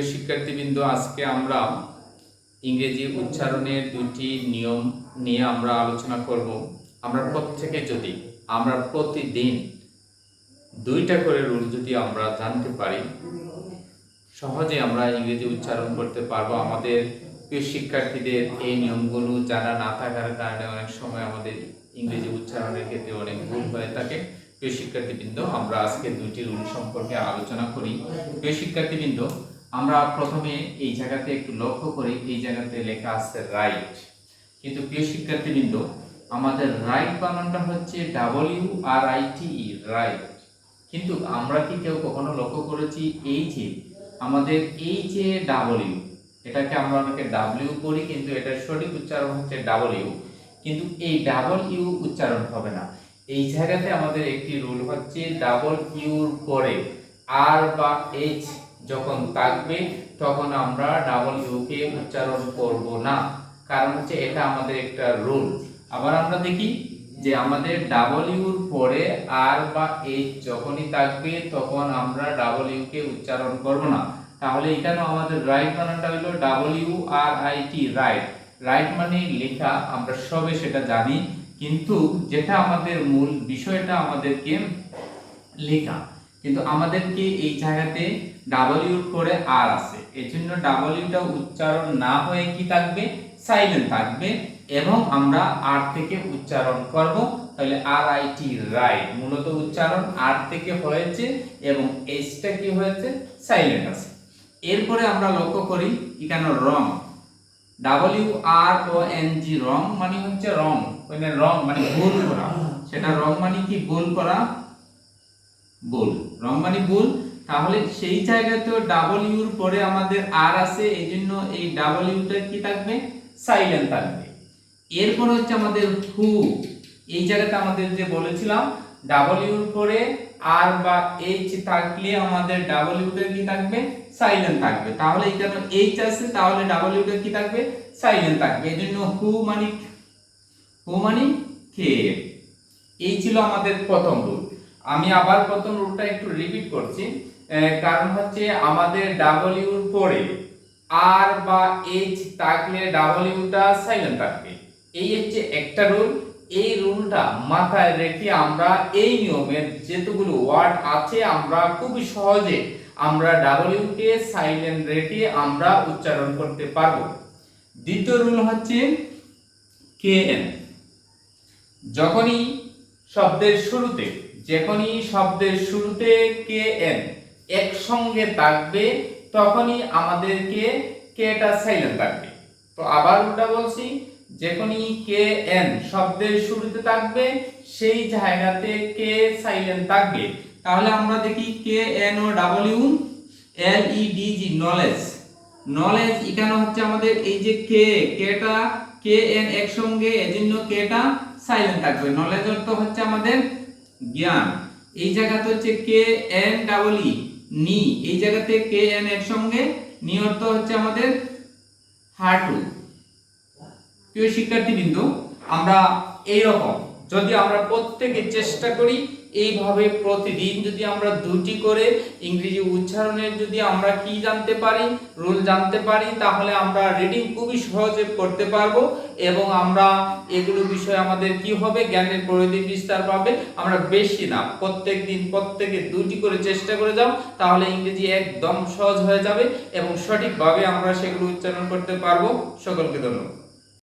শিক্ষার্থীবৃন্দ, আজকে আমরা ইংরেজি উচ্চারণের দুটি নিয়ম নিয়ে আমরা আলোচনা করব। আমরা প্রত্যেকে যদি আমরা প্রতিদিন দুইটা করে রুল যদি আমরা জানতে পারি, সহজে আমরা ইংরেজি উচ্চারণ করতে পারবো। আমাদের প্রিয় শিক্ষার্থীদের এই নিয়মগুলো জানা না থাকার কারণে অনেক সময় আমাদের ইংরেজি উচ্চারণের ক্ষেত্রে অনেক ভুল হয়ে থাকে। প্রিয় শিক্ষার্থীবৃন্দ, আমরা আজকে দুইটি রুল সম্পর্কে আলোচনা করি। প্রিয় শিক্ষার্থীবৃন্দ, আমরা প্রথমে এই জায়গাতে একটু লক্ষ্য করি, এই জায়গাতে লেখা আছে রাইট, কিন্তু প্রিয় শিক্ষার্থীবৃন্দ আমাদের রাইট বানানটা হচ্ছে WRITE, রাইট। কিন্তু আমরা কি কেউ কখনো লক্ষ্য করেছি এই যে আমাদের এই যে ডাবলিউ, এটাকে আমরা অনেকে ডাব্লিউ পড়ি, কিন্তু এটার সঠিক উচ্চারণ হচ্ছে ডাবলিউ, কিন্তু এই ডাবল ইউ উচ্চারণ হবে না। এই জায়গাতে আমাদের একটি রুল হচ্ছে ডাবল ইউর পরে আর বা এইচ যখন থাকবে তখন আমরা ডাবল ইউ কে উচ্চারণ করব না, কারণ হচ্ছে এটা আমাদের একটা রুল। আবার আমরা দেখি যে আমাদের ডাবল ইউর পরে আর বা এইচ যখনই থাকবে তখন আমরা ডাবল ইউ কে উচ্চারণ করব না। তাহলে এখানে আমাদের রাইট বানানটা হলো WRIT, রাইট। রাইট মানে লেখা, আমরা সবে সেটা জানি, কিন্তু যেটা আমাদের মূল বিষয়টা আমাদেরকে লেখা, কিন্তু আমাদেরকে এই জায়গাতে ডাবলিউর পরে আর আছে, এজন্য ডাবলিউটা উচ্চারণ না হয়ে কি থাকবে, সাইলেন্ট থাকবে, এবং আমরা আর থেকে উচ্চারণ করব। তাহলে RIT, রাইট, মূলত উচ্চারণ আর থেকে হয়েছে এবং এইচটা কি হয়েছে, সাইলেন্ট আছে। এরপরে আমরা লক্ষ্য করি এখানে রং, WRONG, রং মানে হচ্ছে রং, মানে রং মানে ভুল করা, সেটা রং মানে কি, ভুল করা, ভুল, রং মানে ভুল। তাহলে সেই জায়গাতে ডাবলিউর পরে আমাদের আর আছে, এইজন্য এই ডাবলিউটা কি থাকবে, সাইলেন্ট থাকবে। এরপর হচ্ছে আমাদের হু, এই জায়গাতে আমাদের যে বলেছিলাম ডাবলিউর পরে আর বা এইচ থাকলে আমাদের ডাবলিউটা কি থাকবে, সাইলেন্ট থাকবে। তাহলে এখানে এইচ আছে, তাহলে ডাবলিউটা কি থাকবে, সাইলেন্ট থাকবে। এজন্য হু মানে কে। এই ছিল আমাদের প্রথম রুল। আমি আবার প্রথম রুলটা একটু রিপিট করছি, কারণ হচ্ছে আমাদের ডাবলিউর পরে আর বা এইচ থাকলে ডাবলিউটা সাইলেন্ট থাকবে। এই হচ্ছে একটা রুল। এই রুলটা মাথায় রেখে আমরা এই নিয়মের যেতগুলো ওয়ার্ড আছে আমরা খুবই সহজে আমরা ডাবলিউ কে সাইলেন্ট রেখে আমরা উচ্চারণ করতে পারবো। দ্বিতীয় রুল হচ্ছে KN, যখনই শব্দের শুরুতে KN একসঙ্গে থাকবে তখনই আমাদেরকে কেটা সাইলেন্ট থাকবে। তো আবার উল্টা বলছি, যখনই KN শব্দের শুরুতে থাকবে সেই জায়গাতে কে সাইলেন্ট থাকবে। তাহলে আমরা দেখি KNOWLEDG, নলেজ, এখানে হচ্ছে আমাদের এই যে কেটা KN একসঙ্গে, এজন্য কেটা সাইলেন্ট থাকবে। নলেজ অর্থ হচ্ছে আমাদের জ্ঞান, এই জায়গাতে হচ্ছে KNEE, নি, এই জায়গাতে KN একসঙ্গে, নি অর্থ হচ্ছে আমাদের হাঁটু। প্রিয় শিক্ষার্থীবৃন্দ, আমরা এইরকম যদি আমরা প্রত্যেকে চেষ্টা করি এইভাবে প্রতিদিন যদি আমরা দুটি করে ইংরেজি উচ্চারণের যদি আমরা কি জানতে পারি, রুল জানতে পারি, তাহলে আমরা রিডিং খুবই সহজে করতে পারবো এবং আমরা এগুলো বিষয়ে আমাদের কি হবে, জ্ঞানের পরিধি বিস্তার পাবে। আমরা বেশি না, প্রত্যেকে দুটি করে চেষ্টা করে যাও, তাহলে ইংরেজি একদম সহজ হয়ে যাবে এবং সঠিকভাবে আমরা সেগুলো উচ্চারণ করতে পারবো। সকলকে ধন্যবাদ।